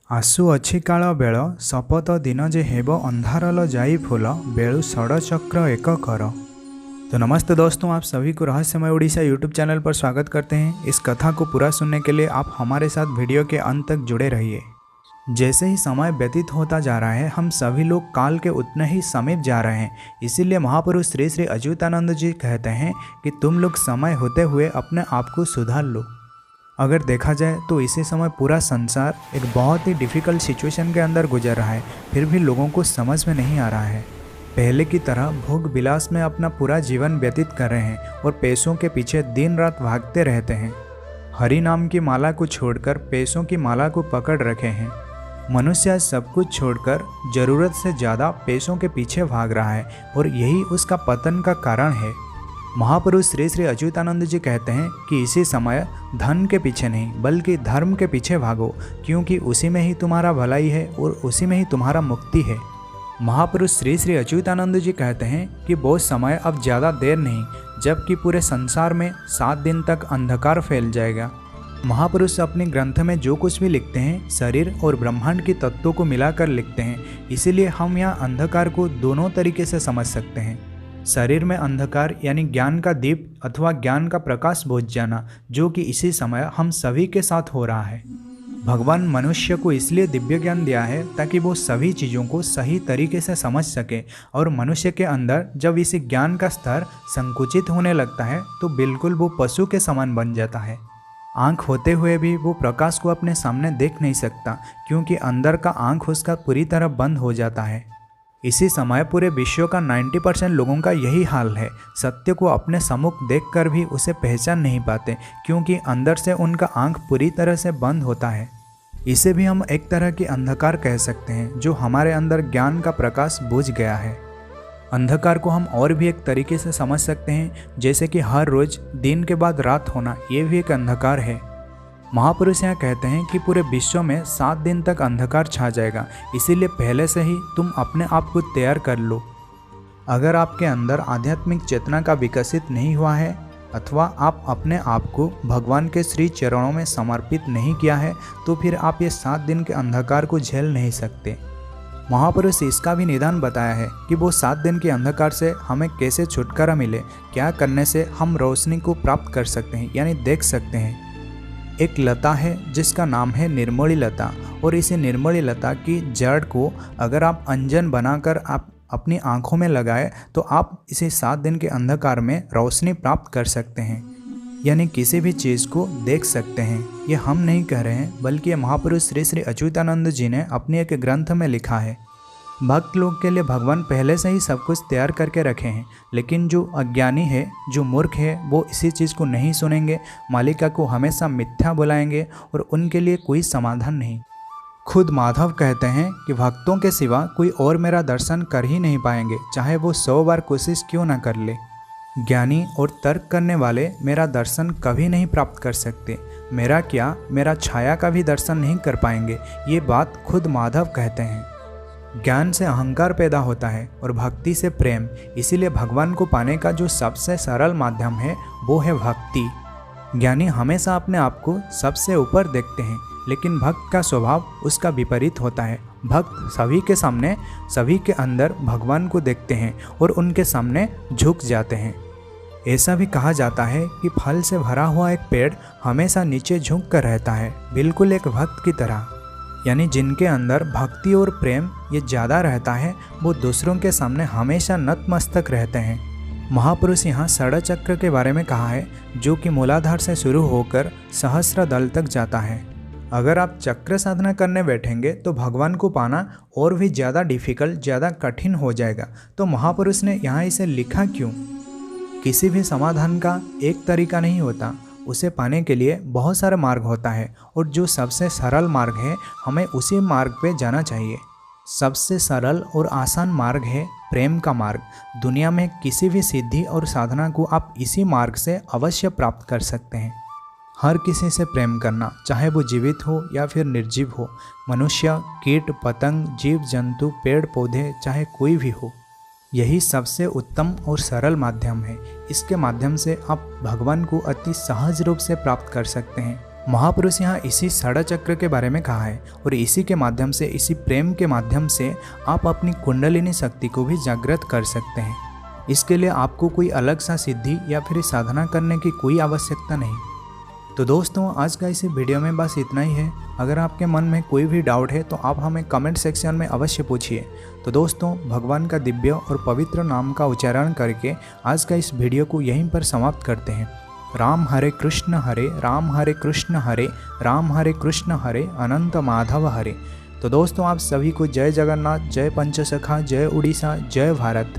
आसु अछि काल बेଳ शपथ दिन जे हेब अंधारल जाई फूल बेलु षड़चक्र एक कर। तो नमस्ते दोस्तों, आप सभी को रहस्यमय उड़ीसा यूट्यूब चैनल पर स्वागत करते हैं। इस कथा को पूरा सुनने के लिए आप हमारे साथ वीडियो के अंत तक जुड़े रहिए। जैसे ही समय व्यतीत होता जा रहा है, हम सभी लोग काल के उतने ही समीप जा रहे हैं। इसीलिए महापुरुष श्री श्री अच्युतानंद जी कहते हैं कि तुम लोग समय होते हुए अपने आप को सुधार लो। अगर देखा जाए तो इसी समय पूरा संसार एक बहुत ही डिफ़िकल्ट सिचुएशन के अंदर गुजर रहा है, फिर भी लोगों को समझ में नहीं आ रहा है। पहले की तरह भोग विलास में अपना पूरा जीवन व्यतीत कर रहे हैं और पैसों के पीछे दिन रात भागते रहते हैं। हरि नाम की माला को छोड़कर पैसों की माला को पकड़ रखे हैं। मनुष्य सब कुछ छोड़कर ज़रूरत से ज़्यादा पैसों के पीछे भाग रहा है और यही उसका पतन का कारण है। महापुरुष श्री श्री अच्युतानंद जी कहते हैं कि इसी समय धन के पीछे नहीं बल्कि धर्म के पीछे भागो, क्योंकि उसी में ही तुम्हारा भलाई है और उसी में ही तुम्हारा मुक्ति है। महापुरुष श्री श्री अच्युतानंद जी कहते हैं कि वो समय अब ज़्यादा देर नहीं, जबकि पूरे संसार में 7 दिन तक अंधकार फैल जाएगा। महापुरुष अपने ग्रंथ में जो कुछ भी लिखते हैं शरीर और ब्रह्मांड की तत्वों को मिलाकर लिखते हैं, इसीलिए हम यहाँ अंधकार को दोनों तरीके से समझ सकते हैं। शरीर में अंधकार यानी ज्ञान का दीप अथवा ज्ञान का प्रकाश बुझ जाना, जो कि इसी समय हम सभी के साथ हो रहा है। भगवान मनुष्य को इसलिए दिव्य ज्ञान दिया है ताकि वो सभी चीज़ों को सही तरीके से समझ सके, और मनुष्य के अंदर जब इसी ज्ञान का स्तर संकुचित होने लगता है तो बिल्कुल वो पशु के समान बन जाता है। आँख होते हुए भी वो प्रकाश को अपने सामने देख नहीं सकता, क्योंकि अंदर का आँख उसका पूरी तरह बंद हो जाता है। इसी समय पूरे विश्व का 90% लोगों का यही हाल है। सत्य को अपने सम्मुख देखकर भी उसे पहचान नहीं पाते, क्योंकि अंदर से उनका आँख पूरी तरह से बंद होता है। इसे भी हम एक तरह की अंधकार कह सकते हैं, जो हमारे अंदर ज्ञान का प्रकाश बुझ गया है। अंधकार को हम और भी एक तरीके से समझ सकते हैं, जैसे कि हर रोज़ दिन के बाद रात होना, ये भी एक अंधकार है। महापुरुष यहाँ कहते हैं कि पूरे विश्व में 7 दिन तक अंधकार छा जाएगा, इसीलिए पहले से ही तुम अपने आप को तैयार कर लो। अगर आपके अंदर आध्यात्मिक चेतना का विकसित नहीं हुआ है अथवा आप अपने आप को भगवान के श्री चरणों में समर्पित नहीं किया है, तो फिर आप ये 7 दिन के अंधकार को झेल नहीं सकते। महापुरुष इसका भी निदान बताया है कि वो 7 दिन के अंधकार से हमें कैसे छुटकारा मिले, क्या करने से हम रोशनी को प्राप्त कर सकते हैं यानी देख सकते हैं। एक लता है जिसका नाम है निर्मली लता, और इसी निर्मली लता की जड़ को अगर आप अंजन बनाकर आप अपनी आँखों में लगाए तो आप इसे 7 दिन के अंधकार में रोशनी प्राप्त कर सकते हैं, यानी किसी भी चीज़ को देख सकते हैं। ये हम नहीं कह रहे हैं, बल्कि ये महापुरुष श्री श्री अच्युतानंद जी ने अपने एक ग्रंथ में लिखा है। भक्त लोग के लिए भगवान पहले से ही सब कुछ तैयार करके रखे हैं, लेकिन जो अज्ञानी है, जो मूर्ख है, वो इसी चीज़ को नहीं सुनेंगे, मालिका को हमेशा मिथ्या बुलाएंगे और उनके लिए कोई समाधान नहीं। खुद माधव कहते हैं कि भक्तों के सिवा कोई और मेरा दर्शन कर ही नहीं पाएंगे, चाहे वो 100 बार कोशिश क्यों ना कर ले। ज्ञानी और तर्क करने वाले मेरा दर्शन कभी नहीं प्राप्त कर सकते, मेरा क्या, मेरा छाया का भी दर्शन नहीं कर पाएंगे। ये बात खुद माधव कहते हैं। ज्ञान से अहंकार पैदा होता है और भक्ति से प्रेम, इसीलिए भगवान को पाने का जो सबसे सरल माध्यम है वो है भक्ति। ज्ञानी हमेशा अपने आप को सबसे ऊपर देखते हैं, लेकिन भक्त का स्वभाव उसका विपरीत होता है। भक्त सभी के सामने, सभी के अंदर भगवान को देखते हैं और उनके सामने झुक जाते हैं। ऐसा भी कहा जाता है कि फल से भरा हुआ एक पेड़ हमेशा नीचे झुक कर रहता है, बिल्कुल एक भक्त की तरह। यानी जिनके अंदर भक्ति और प्रेम ये ज़्यादा रहता है, वो दूसरों के सामने हमेशा नतमस्तक रहते हैं। महापुरुष यहाँ षड़चक्र के बारे में कहा है, जो कि मूलाधार से शुरू होकर सहस्त्र दल तक जाता है। अगर आप चक्र साधना करने बैठेंगे तो भगवान को पाना और भी ज़्यादा डिफ़िकल्ट, ज़्यादा कठिन हो जाएगा। तो महापुरुष ने यहाँ इसे लिखा क्यों? किसी भी समाधान का एक तरीका नहीं होता, उसे पाने के लिए बहुत सारा मार्ग होता है, और जो सबसे सरल मार्ग है हमें उसी मार्ग पे जाना चाहिए। सबसे सरल और आसान मार्ग है प्रेम का मार्ग। दुनिया में किसी भी सिद्धि और साधना को आप इसी मार्ग से अवश्य प्राप्त कर सकते हैं। हर किसी से प्रेम करना, चाहे वो जीवित हो या फिर निर्जीव हो, मनुष्य, कीट पतंग, जीव जंतु, पेड़ पौधे, चाहे कोई भी हो, यही सबसे उत्तम और सरल माध्यम है। इसके माध्यम से आप भगवान को अति सहज रूप से प्राप्त कर सकते हैं। महापुरुष यहाँ इसी षड चक्र के बारे में कहा है और इसी के माध्यम से, इसी प्रेम के माध्यम से आप अपनी कुंडलिनी शक्ति को भी जागृत कर सकते हैं। इसके लिए आपको कोई अलग सा सिद्धि या फिर साधना करने की कोई आवश्यकता नहीं। तो दोस्तों, आज का इस वीडियो में बस इतना ही है। अगर आपके मन में कोई भी डाउट है तो आप हमें कमेंट सेक्शन में अवश्य पूछिए। तो दोस्तों, भगवान का दिव्य और पवित्र नाम का उच्चारण करके आज का इस वीडियो को यहीं पर समाप्त करते हैं। राम हरे कृष्ण हरे राम हरे कृष्ण हरे राम हरे कृष्ण हरे अनंत माधव हरे। तो दोस्तों, आप सभी को जय जगन्नाथ, जय पंचसखा, जय उड़ीसा, जय भारत।